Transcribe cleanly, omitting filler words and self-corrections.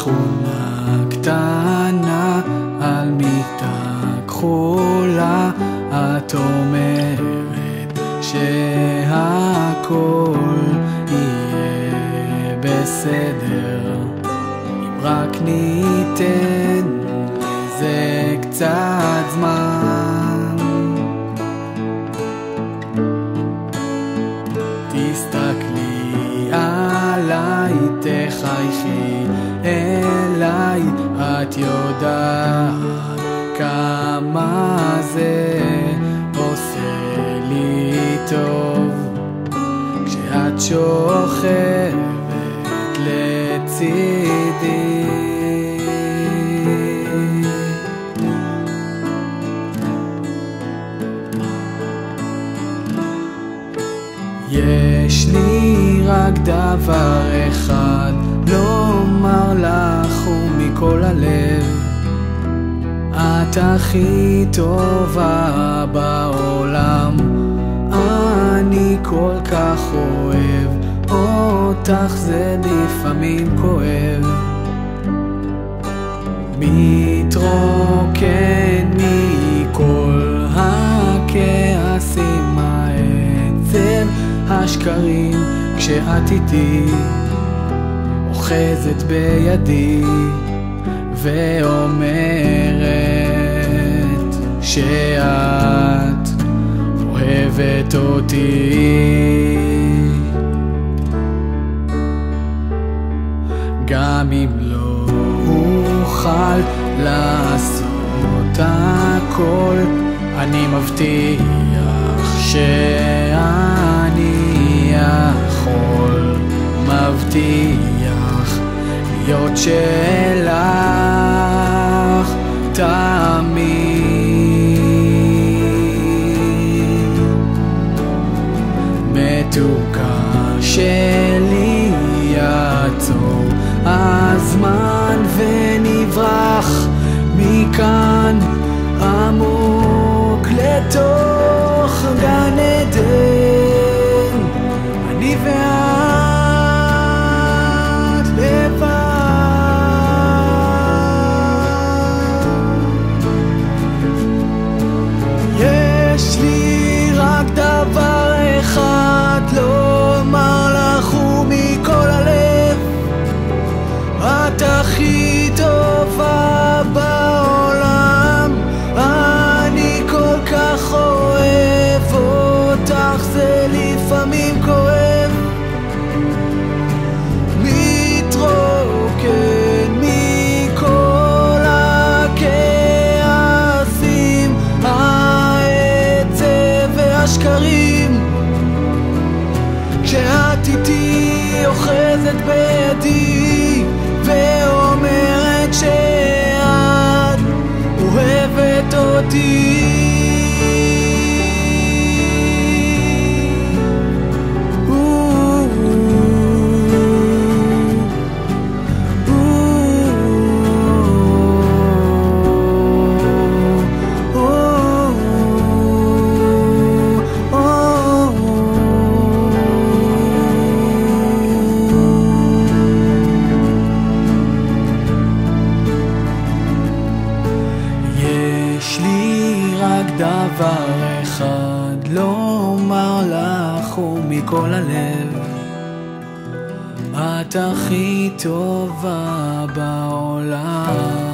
בשכונה קטנה על מיטה כחולה, את אומרת שהכל יהיה בסדר אם רק ניתן לזה קצת זמן. תסתכלי עליי, תחייכי אליי, את יודעת כמה זה עושה לי טוב כשאת שוכבת לצידי. יש לי רק דבר אחד לומר לך ומכל הלב, את הכי טובה בעולם, אני כל כך אוהב אותך, זה לפעמים כואב. מתרוקן מכל הכעסים, העצב, השקרים, כשאת איתי אוחזת בידי ואומרת שאת אוהבת אותי. גם אם לא אוכל לעשות הכל, אני מבטיח שאני יכול, מבטיח להיות שלך תמיד. מתוקה שלי, יעצור הזמן ונברח מכאן עמוק לתוך גן עדן, אני ואת לבד. יש לי רק דבר אחד לומר לך ומכל הלב, את הכי טובה בעולם, אני כל כך אוהב אותך, זה לפעמים כואב. מתרוקן מכל הכעסים, העצב והשקרים, כשאת איתי אוחזת בידי ואומרת שאת אוהבת אותי. יש לי רק דבר אחד לומר לך ומכל הלב, את הכי טובה בעולם.